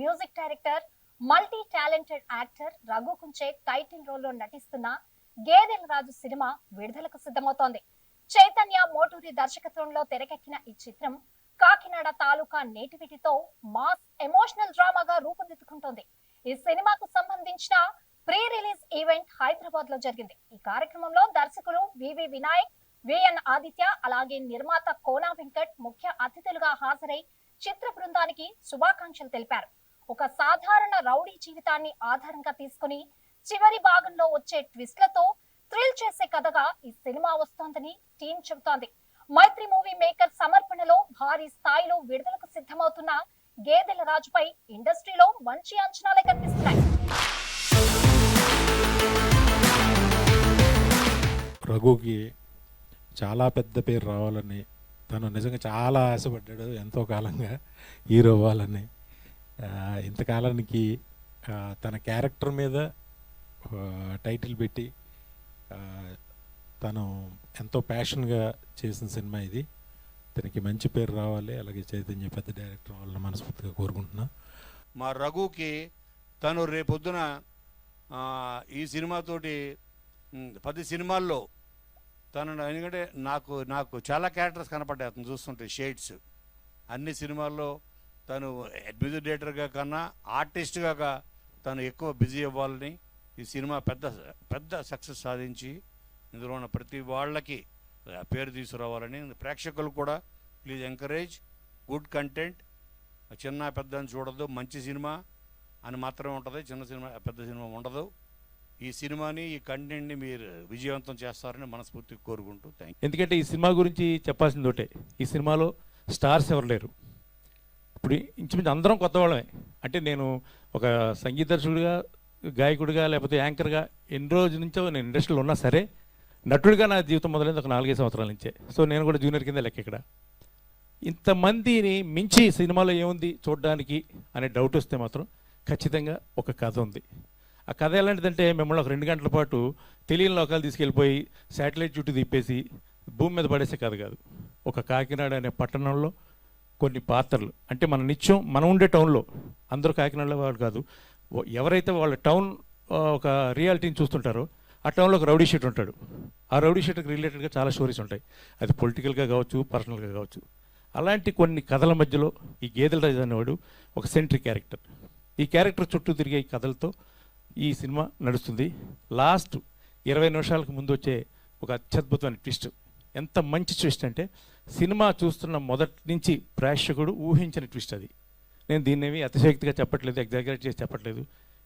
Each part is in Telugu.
Music director, multi talented actor Raghu Kunche title role లో నటిస్తున్న గేదెల రాజు సినిమా విడుదలకు సిద్ధమవుతోంది. చైతన్య మోటూరి దర్శకత్వంలో తెరకెక్కిన ఈ చిత్రం కాకినాడ తాలూకా నేటివిటీతో మాస్ ఎమోషనల్ డ్రామాగా రూపుదిద్దుకుంటోంది. ఈ సినిమాకు సంబంధించిన ప్రీ రిలీజ్ ఈవెంట్ హైదరాబాద్ లో జరిగింది. ఈ కార్యక్రమంలో దర్శకులు వివి వినాయక్, విఎన్ ఆదిత్య, అలాగే నిర్మాత కోనా వెంకట్ ముఖ్య అతిథులుగా హాజరై చిత్ర బృందానికి శుభాకాంక్షలు తెలిపారు. ఒక సాధారణ రౌడీ జీవితాన్ని ఆధారంగా తీసుకుని చివరి భాగంలో వచ్చే ట్విస్ట్లతో థ్రిల్ చేసే కథగా ఈ సినిమా వస్తోందని టీం చెబుతోంది. మైత్రి మూవీ మేకర్ సమర్పణలో భారీ స్థాయిలో విడుదలకు సిద్ధమవుతున్న గేదెల రాజుపై ఇండస్ట్రీలో మంచి అంచనాలే కనిపిస్తున్నాయి. రఘుకి చాలా పెద్ద పేరు రావాలని తను నిజంగా చాలా ఆశపడ్డాడు. ఎంతో కాలంగా హీరో అవ్వాలని. ఇంతకాలానికి తన క్యారెక్టర్ మీద టైటిల్ పెట్టి తను ఎంతో ప్యాషన్గా చేసిన సినిమా ఇది. తనకి మంచి పేరు రావాలి, అలాగే చైతన్య పెద్ద డైరెక్టర్ వాళ్ళని మనస్ఫూర్తిగా కోరుకుంటున్నా. మా రఘుకి తను రేపొద్దున ఈ సినిమాతోటి 10 సినిమాల్లో తను, ఎందుకంటే నాకు చాలా క్యారెక్టర్స్ కనపడ్డాయి అతను చూస్తుంటే, షేడ్స్. అన్ని సినిమాల్లో తను మ్యూజిక్ డైరెక్టర్గా కన్నా ఆర్టిస్ట్గా తను ఎక్కువ బిజీ అవ్వాలని, ఈ సినిమా పెద్ద సక్సెస్ సాధించి ఇందులో ఉన్న ప్రతి వాళ్ళకి పేరు తీసుకురావాలని, ప్రేక్షకులు కూడా ప్లీజ్ ఎంకరేజ్ గుడ్ కంటెంట్. చిన్న పెద్ద అని చూడదు, మంచి సినిమా అని మాత్రమే ఉంటుంది, చిన్న సినిమా పెద్ద సినిమా ఉండదు. ఈ సినిమాని, ఈ కంటెంట్ని మీరు విజయవంతం చేస్తారని మనస్ఫూర్తిగా కోరుకుంటూ థ్యాంక్ యూ. ఎందుకంటే ఈ సినిమా గురించి చెప్పాల్సింది ఒకటే, ఈ సినిమాలో స్టార్స్ ఎవరు లేరు. ఇప్పుడు ఇంచుమించు అందరం కొత్త వాళ్ళమే. అంటే నేను ఒక సంగీత దర్శకుడిగా, గాయకుడిగా, లేకపోతే యాంకర్గా ఎన్ని రోజుల నుంచో నేను ఇండస్ట్రీలో ఉన్నా సరే, నటుడిగా నా జీవితం మొదలైంది ఒక 4-5 సంవత్సరాల నుంచే. సో నేను కూడా జూనియర్ కింద లెక్క ఇక్కడ. ఇంతమందిని మించి సినిమాలో ఏముంది చూడడానికి అనే డౌట్ వస్తే మాత్రం ఖచ్చితంగా ఒక కథ ఉంది. ఆ కథ ఎలాంటిదంటే, మిమ్మల్ని ఒక 2 గంటల పాటు తెలియని లోకాలు తీసుకెళ్ళిపోయి శాటిలైట్ చుట్టూ తిప్పేసి భూమి మీద పడేసే కథ కాదు. ఒక కాకినాడ అనే పట్టణంలో కొన్ని పాత్రలు, అంటే మన నిత్యం మనం ఉండే టౌన్లో, అందరూ కాకినాడలో వాళ్ళు కాదు, ఎవరైతే వాళ్ళ టౌన్ ఒక రియాలిటీని చూస్తుంటారో ఆ టౌన్లో ఒక రౌడీ షీట్ ఉంటాడు. ఆ రౌడీ షీట్కి రిలేటెడ్గా చాలా స్టోరీస్ ఉంటాయి. అది పొలిటికల్గా కావచ్చు, పర్సనల్గా కావచ్చు. అలాంటి కొన్ని కథల మధ్యలో ఈ గేదెల రాజు అనేవాడు ఒక సెంట్రీ క్యారెక్టర్. ఈ క్యారెక్టర్ చుట్టూ తిరిగే ఈ కథలతో ఈ సినిమా నడుస్తుంది. లాస్ట్ 20 నిమిషాలకు ముందు వచ్చే ఒక అత్యద్భుతమైన ట్విస్ట్. ఎంత మంచి ట్విస్ట్ అంటే, సినిమా చూస్తున్న మొదటి నుంచి ప్రేక్షకుడు ఊహించిన ట్విస్ట్ అది. నేను దీన్నేమి అతిశయోక్తిగా చెప్పట్లేదు, ఎగ్జాగరేట్ చేసి చెప్పట్లేదు.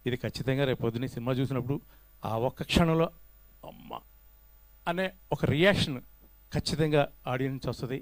ఇది ఖచ్చితంగా రేపు పొద్దున్నే సినిమా చూసినప్పుడు ఆ ఒక్క క్షణంలో అమ్మ అనే ఒక రియాక్షన్ ఖచ్చితంగా ఆడియన్స్ వస్తుంది.